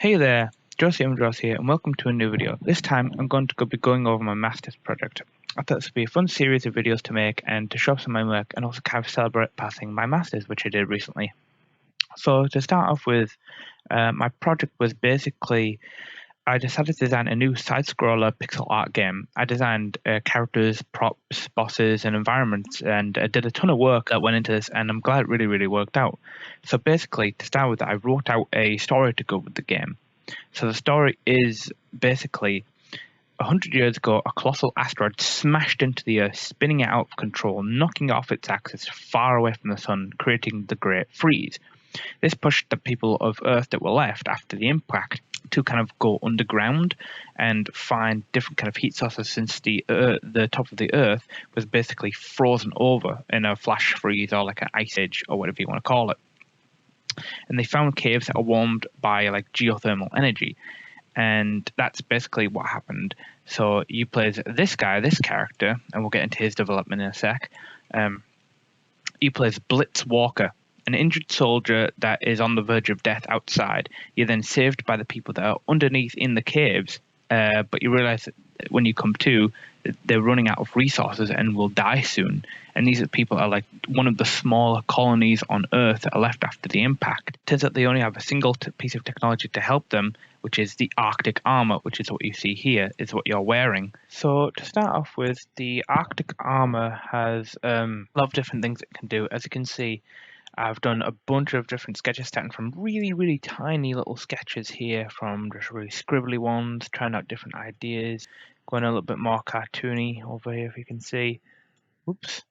Hey there, Josie here, and welcome to a new video. This time, I'm going to be going over my master's project. I thought this would be a fun series of videos to make and to show some of my work, and also kind of celebrate passing my master's, which I did recently. So to start off with, my project was basically I decided to design a new side-scroller pixel art game. I designed characters, props, bosses, and environments, and I did a ton of work that went into this, and I'm glad it really worked out. So basically, to start with, I wrote out a story to go with the game. So the story is basically 100 years ago, a colossal asteroid smashed into the Earth, spinning it out of control, knocking it off its axis far away from the sun, creating the Great Freeze. This pushed the people of Earth that were left after the impact to kind of go underground and find different kind of heat sources, since the top of the Earth was basically frozen over in a flash freeze or like an ice age or whatever you want to call it. And they found caves that are warmed by like geothermal energy, and that's basically what happened. So you play as this guy, this character, and we'll get into his development in a sec. You play as Blitz Walker, an injured soldier that is on the verge of death outside. You're then saved by the people that are underneath in the caves, but you realize that when you come to, they're running out of resources and will die soon. And these people are like one of the smaller colonies on Earth that are left after the impact. Turns out they only have a single piece of technology to help them, which is the Arctic armor, which is what you see here, is what you're wearing. So to start off with, the Arctic armor has a lot of different things it can do. As you can see, I've done a bunch of different sketches, starting from really tiny little sketches here, from just really scribbly ones, trying out different ideas, going a little bit more cartoony over here, if you can see. Oops.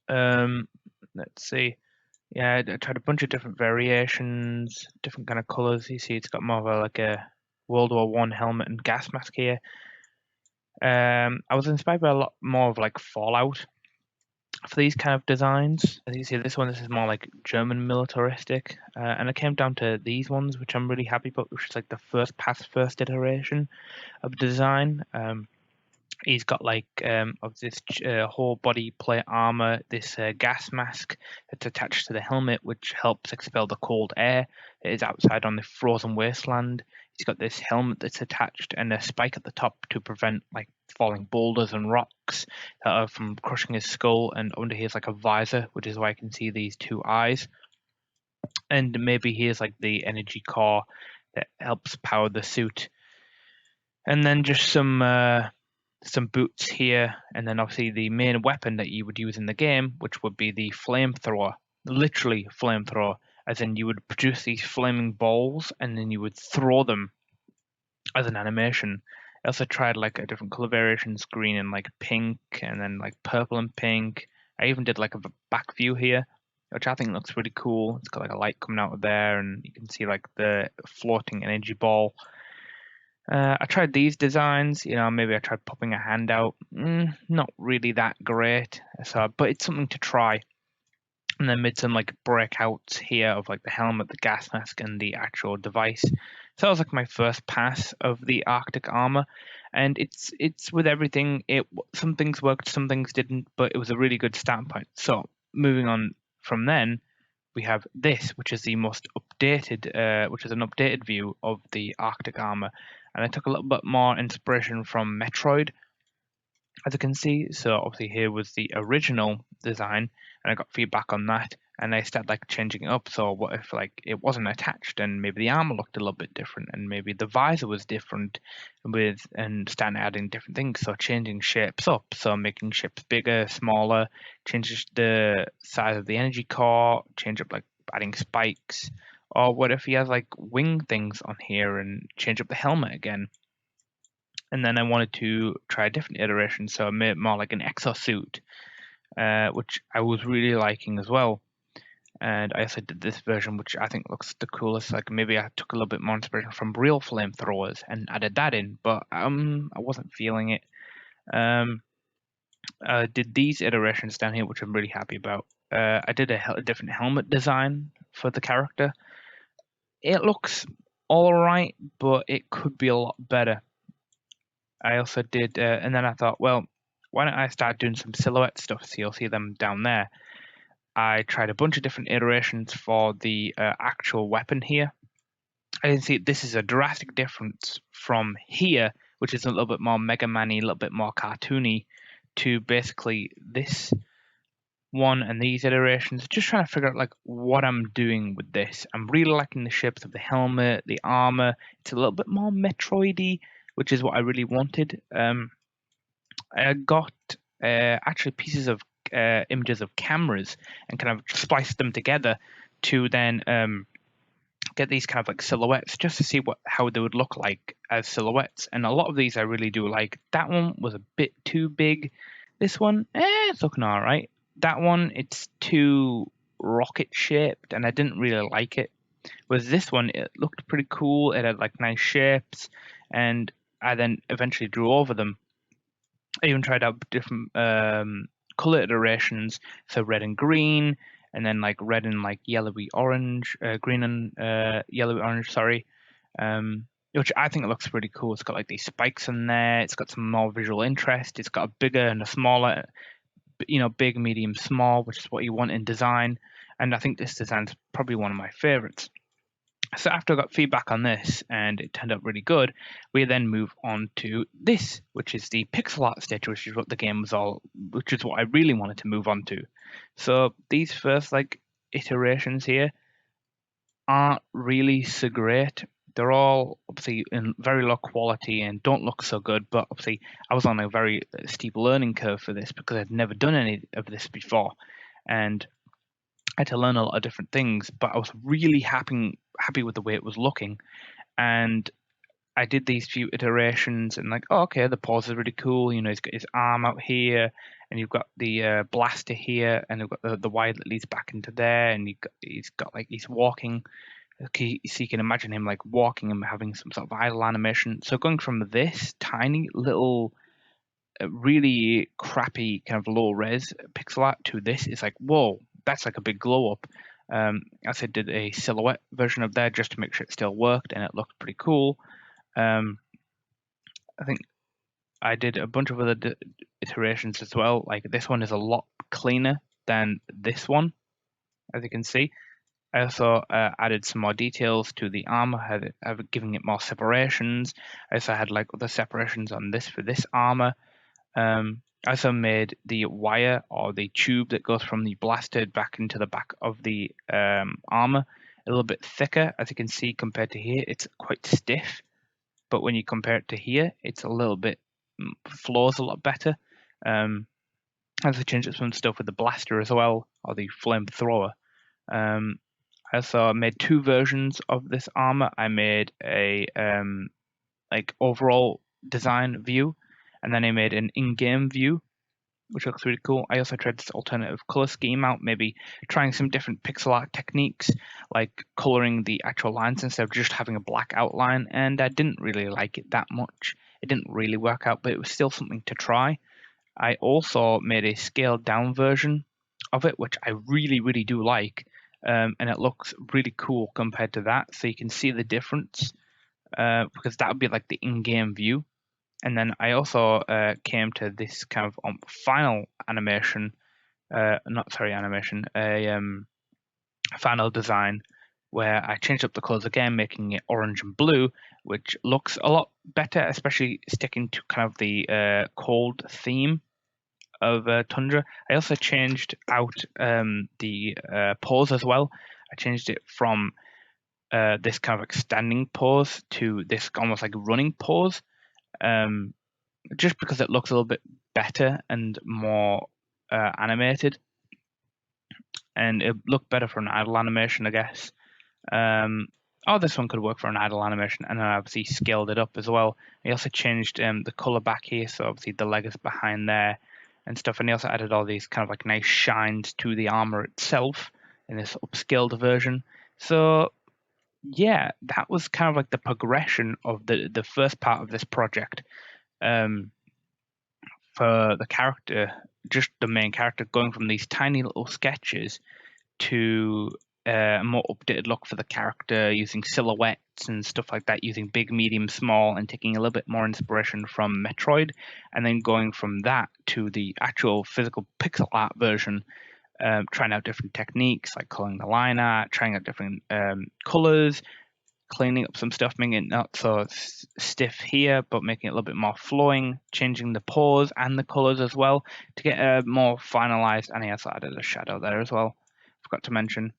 Let's see. Yeah, I tried a bunch of different variations, different kind of colors. You see, it's got more of like a World War One helmet and gas mask here. I was inspired by a lot more of like Fallout for these kind of designs. As you see, this is more like German militaristic, and it came down to these ones, which I'm really happy about, which is like the first iteration of design. He's got like of this whole body plate armor, this gas mask that's attached to the helmet, which helps expel the cold air that is outside on the frozen wasteland. He's got this helmet that's attached and a spike at the top to prevent like falling boulders and rocks from crushing his skull. And under here is like a visor, which is why I can see these two eyes. And maybe here's like the energy core that helps power the suit. And then just some boots here, and then obviously the main weapon that you would use in the game, which would be the flamethrower, literally flamethrower, as in you would produce these flaming balls and then you would throw them as an animation. I also tried like a different color variations, green and like pink, and then like purple and pink. I even did like a back view here, which I think looks really cool. It's got like a light coming out of there, and you can see like the floating energy ball. I tried these designs, maybe I tried popping a hand out. Not really that great, but it's something to try. And then made some like breakouts here of like the helmet, the gas mask, and the actual device. So that was like my first pass of the Arctic armor, and it's with everything. Some things worked, some things didn't, but it was a really good start point. So moving on from then, we have this, which is the most updated, which is an updated view of the Arctic armor. And I took a little bit more inspiration from Metroid, as you can see. So obviously here was the original design, and I got feedback on that, and I started like changing it up. So what if like it wasn't attached, and maybe the armor looked a little bit different, and maybe the visor was different, and starting adding different things. So changing shapes up, so making shapes bigger, smaller, changes the size of the energy core, change up like adding spikes. Or what if he has like wing things on here, and change up the helmet again? And then I wanted to try a different iteration, so I made it more like an exosuit, which I was really liking as well. And I also did this version, which I think looks the coolest. Like maybe I took a little bit more inspiration from real flamethrowers and added that in, but I wasn't feeling it. I did these iterations down here, which I'm really happy about. I did a different helmet design for the character. It looks all right, but it could be a lot better. I also did, and then I thought, well, why don't I start doing some silhouette stuff? So you'll see them down there. I tried a bunch of different iterations for the actual weapon here. I can see this is a drastic difference from here, which is a little bit more Mega Man-y, a little bit more cartoony, to basically this one and these iterations. Just trying to figure out like what I'm doing with this. I'm really liking the shapes of the helmet, the armor. It's a little bit more Metroidy, which is what I really wanted. I got actually pieces of images of cameras and kind of spliced them together to then get these kind of like silhouettes just to see how they would look like as silhouettes. And a lot of these I really do like. That one was a bit too big. This one, it's looking all right. That one, it's too rocket shaped, and I didn't really like it. Whereas this one, it looked pretty cool. It had like nice shapes, and I then eventually drew over them. I even tried out different color iterations, so red and green, and then like red and like yellowy orange, green and yellowy orange. Sorry, which I think it looks pretty cool. It's got like these spikes in there. It's got some more visual interest. It's got a bigger and a smaller, big, medium, small, which is what you want in design. And I think this design's probably one of my favorites. So after I got feedback on this and it turned out really good, we then move on to this, which is the pixel art stage, which is what the game was which is what I really wanted to move on to. So these first like iterations here aren't really so great. They're all obviously in very low quality and don't look so good, but obviously I was on a very steep learning curve for this because I'd never done any of this before, and I had to learn a lot of different things. But I was really happy with the way it was looking, and I did these few iterations and like, oh, okay, the pose is really cool. He's got his arm out here, and you've got the blaster here, and you've got the wire that leads back into there, and he's walking. Okay, so you can imagine him like walking and having some sort of idle animation. So going from this tiny little, really crappy kind of low res pixel art to this is like, whoa, that's like a big glow up. I said, did a silhouette version of that just to make sure it still worked, and it looked pretty cool. I think I did a bunch of other iterations as well. Like this one is a lot cleaner than this one, as you can see. I also added some more details to the armor, giving it more separations. I also had like other separations on this for this armor. I also made the wire or the tube that goes from the blaster back into the back of the armor a little bit thicker. As you can see, compared to here, it's quite stiff. But when you compare it to here, it's a little bit flows a lot better. I also changed up some stuff with the blaster as well, or the flamethrower. I also made two versions of this armor. I made a like overall design view, and then I made an in-game view, which looks really cool. I also tried this alternative color scheme out, maybe trying some different pixel art techniques, like coloring the actual lines instead of just having a black outline, and I didn't really like it that much. It didn't really work out, but it was still something to try. I also made a scaled down version of it, which I really, really do like, and it looks really cool compared to that. So you can see the difference, because that would be like the in-game view. And then I also came to this kind of final animation, final design, where I changed up the colors again, making it orange and blue, which looks a lot better, especially sticking to kind of the cold theme of Tundra. I also changed out the pose as well. I changed it from this kind of like standing pose to this almost like running pose, just because it looks a little bit better and more animated, and it looked better for an idle animation, I guess. This one could work for an idle animation, and then I obviously scaled it up as well. I also changed the color back here, so obviously the leg is behind there and stuff, and I also added all these kind of like nice shines to the armor itself in this upscaled version. So yeah, that was kind of like the progression of the first part of this project. For the character, just the main character, going from these tiny little sketches to a more updated look for the character, using silhouettes and stuff like that, using big, medium, small, and taking a little bit more inspiration from Metroid, and then going from that to the actual physical pixel art version, trying out different techniques like coloring the line art, trying out different colors, cleaning up some stuff, making it not so stiff here, but making it a little bit more flowing, changing the pores and the colors as well to get a more finalized, and yes, I added a shadow there as well, forgot to mention,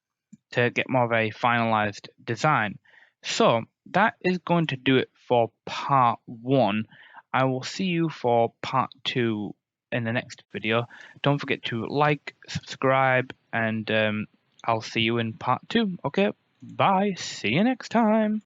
to get more of a finalized design. So that is going to do it for part 1. I will see you for part 2 in the next video. Don't forget to like, subscribe, and I'll see you in part 2. Okay, bye. See you next time.